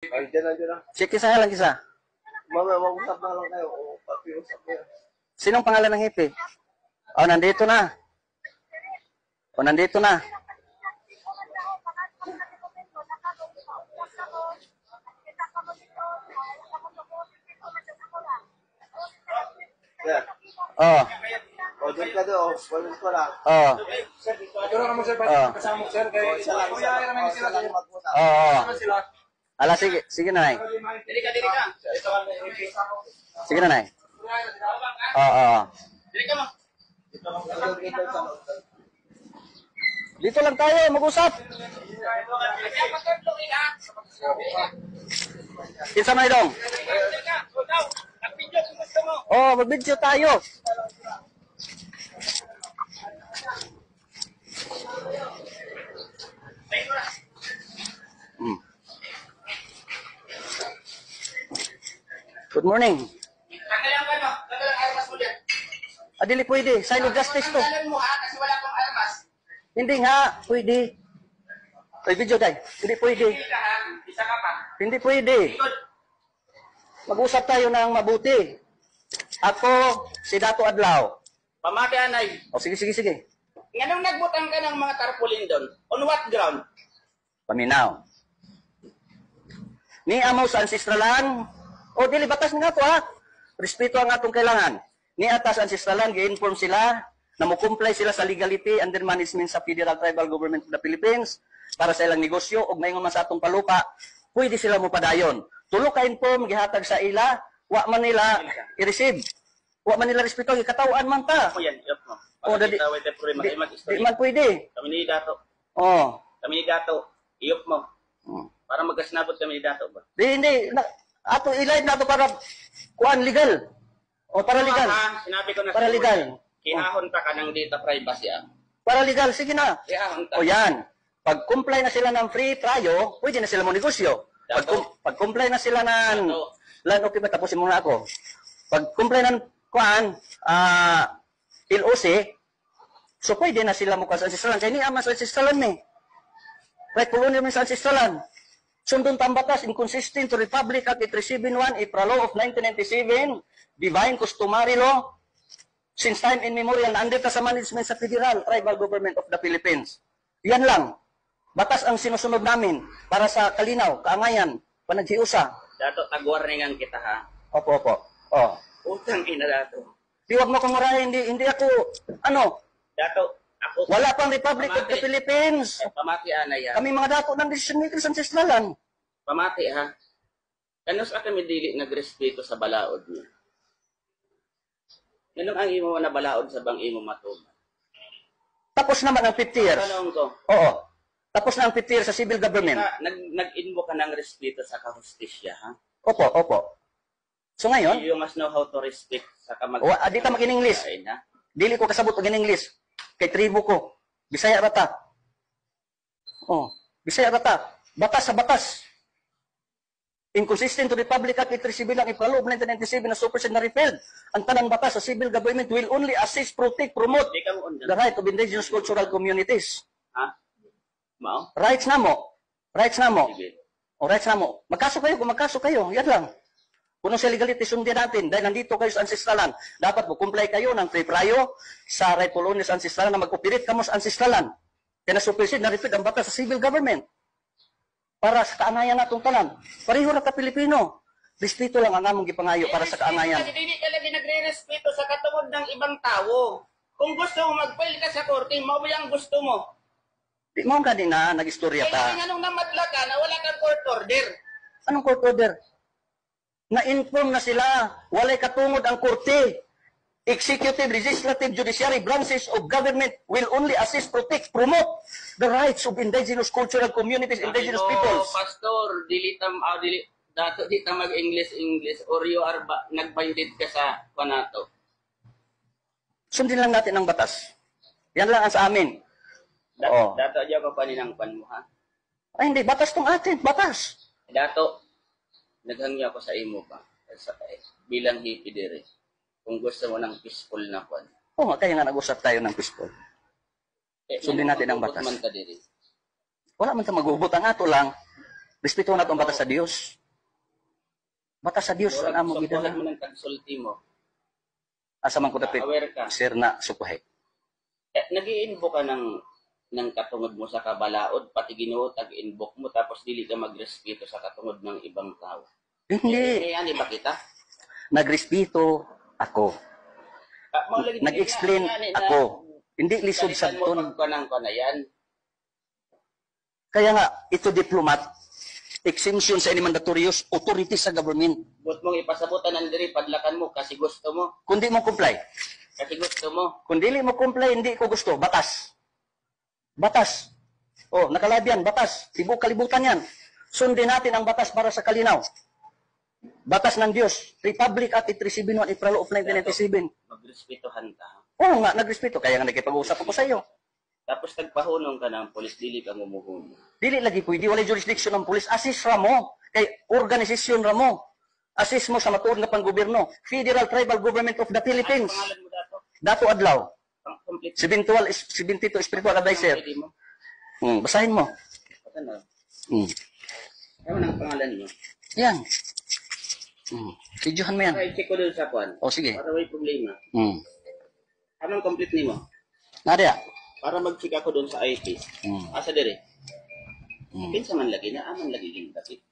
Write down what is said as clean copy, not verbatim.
Andiyan na, andiyan na. Sige, kisa lang kisa. Mag-usap na lang kayo. O, pakiusap na yan. Sinong pangalan ng hippie? Oh, nandito na. Oh, nandito na. Yeah. Oh. O, dyan ka doon. Walis ko lang. Oh. Ito na naman sir, kasama ko sir, kaya Isa lang, isa lang. O, isa lang mag-usap. Oh. sila. Ala, sige. Sige na, Nay. Dili ka. Sige na, Nay. Oo. Dili ka mo. Dito lang tayo, mag-usap. Kinsa man idong? Oh, mag-video tayo. Hmm. Good morning. Adili pwede, sign of justice to. Hindi nga, pwede. Ay, video tayo. Hindi pwede. Hindi pwede. Mag-usap tayo ng mabuti. Ako, si Dato Adlaw. Pamati anay. O, sige. Nganong nagbutang ka ng mga tarpaulin doon? On what ground? Paminaw. Ni amo sa ancestralan. O, dili batas nga to, ha? Respeto ang atong kailangan. Ni atas ancestralan, gi-inform sila na mo-comply sila sa legality and then management sa Federal Tribal Government of the Philippines para sa ilang negosyo o mayngon man sa atong palupa, pwede sila mo padayon. Tulo ka inform, gihatag sa ila, wa man nila i-receive. Wa man nila respeto, gikatawan man ta. Ako yan, iyop mo. O, Para di kita wait for di man pwede. Kami ni Dato. Oh. Kami ni Dato. Iyop mo. Hmm. Para magkasnabot kami ni Dato ba? Hindi. Ato ilay na to para kuan legal. O para legal. Sinabi ko na Para sa legal. Kihahon pa ka ng data privacy Para legal, sige na. Kihahon ka. O yan. Pag comply na sila ng free trial, pwede na sila mo negosyo. Pag comply na sila ng land, okay ba, tapusin muna ako. Pag comply ng kuan, LOC, so pwede na sila mo sa ancestralan. Kaya ni ama sa ancestralan eh. Right, pulo naman sa ancestralan. Sundon tambatas, inconsistent to Republic Act 371, April Law of 1997, Divine Customary Law, since time immemorial, nandito sa management sa Federal Tribal Government of the Philippines. Yan lang. Batas ang sinusunod namin para sa kalinaw, kaangayan, panaghiusa. Dato, tag-warningan kita ha. Opo. Oh. Utang ina Dato. Di wag mo kong marahin, hindi ako, Dato, ako. wala pang Republic of the Philippines. Pamati anay ha. Kami mga dato ng decision makers sa ancestralan. Pamati ha. Ano sa kami dili nagrespeto sa balaod niya? Ganun ang imo na balaod sa bang imo matuman. Tapos naman ang 50 years. Tanong ko, Oo. Tapos na ang 50 years sa civil government. nag-invoke ka ng respeto sa kahustisya, ha? Opo. So ngayon, You must know how to respect sa di ta mag-in-English. ha? Dili ko kasabot og in-English. Kay tribo ko. Bisaya rata. Oh, Bisaya rata. Batas sa batas. Inconsistent to Republic Act 371 lang April of 1997 na supersede na repealed. Ang tanang batas sa civil government will only assist, protect, promote Di ka mo undan. the right of indigenous cultural communities. Ha? Mao? Rights na mo. Sige. O rights na mo. Magkaso kayo, kung magkaso kayo. Yan lang. Kung sa legality, sundin natin. Dahil nandito kayo sa ancestralan. Dapat mo comply kayo ng free prayo sa rightful owners sa ancestralan na mag-operate ka mo sa ancestralan. Kaya na-supersede, na-repeat ang batas sa civil government. Para sa kaangayan natong tanan. Pareho ra ka Pilipino. Respeto lang ang among gipangayo para sa kaangayan. Hindi ka lagi nagre-respeto sa katungod ng ibang tao. Kung gusto mo mag-file ka sa korte, mo ba yung gusto mo? Di mo kanina, nag-istorya Kaya ka. nung namadla ka na wala kang court order. Anong court order? Na-inform na sila, walay katungod ang korte. Executive, legislative, judiciary branches of government will only assist, protect, promote the rights of indigenous cultural communities, indigenous peoples. Pastor, dili dato di ta mag-English or you are nag-binded ka sa panato. Sundin lang natin ang batas. Yan lang ang sa amin. Oo. Dato diya ko paninang pan mo ha. Ay hindi, batas tong atin, batas. Dato, naghangya ko sa imo pa bilang hippie dire. Kung gusto mo ng peaceful na kwan. Oo, kaya nga nag-usap tayo ng peaceful. Sundin natin ang batas. Man ka diri. Wala man ta magubot ang ato lang. Respeto na itong batas sa Dios. Batas sa Dios, ang amo So, gidala. mo ng konsulti mo. Asa man ko dapit, Aware ka. sir na sukuhay. Nag-i-invoke ka ng katungod mo sa kabalaod, pati Ginoo tag-invoke mo, tapos dili ka magrespeto sa katungod ng ibang tao. Hindi. Ani ba kita? Nagrespeto ako. Nag-explain ako. Hindi lisod sa mo ton. pagkanang ko na yan. Kaya nga, ito diplomat, exemption sa any mandatorious authority sa government. But mong ipasabutan ang diri, padlakan mo kasi gusto mo. Kundi mo comply. Kasi gusto mo. Kung dili mo comply, hindi ko gusto. Batas. Batas. Oh, nakalabyan, batas. Tibok kalibutan yan. Sundin natin ang batas para sa kalinaw. Batas ng Diyos. Republic Act 371, April of 1997. Magrespetuhan ka. Oo nga, nagrespeto. Kaya nga nagkipag-usap ako sa iyo. Tapos nagpahunong ka ng polis, dili ka mumuhunong. Dili lagi pwede, wala jurisdiction ng pulis. Assist ra mo. Kay organisasyon ra mo. Assist mo sa matuod nga panggobyerno. Federal Tribal Government of the Ano Philippines. pangalan mo dato? Dato Adlaw. Complete. 72 Spiritual Advisor. Pwede mo. Basahin mo. Basta na. Hmm. Ano ang pangalan mo? Yan. Videohan mo yan. Okay, check ko doon sa kwan. O sige. Para may problema. Hmm. Anong complete nimo? Nadia. Para mag-check ako doon sa IP. Asa dire? Hmm. Pinsa man lagi na, aman lagi yung kapit.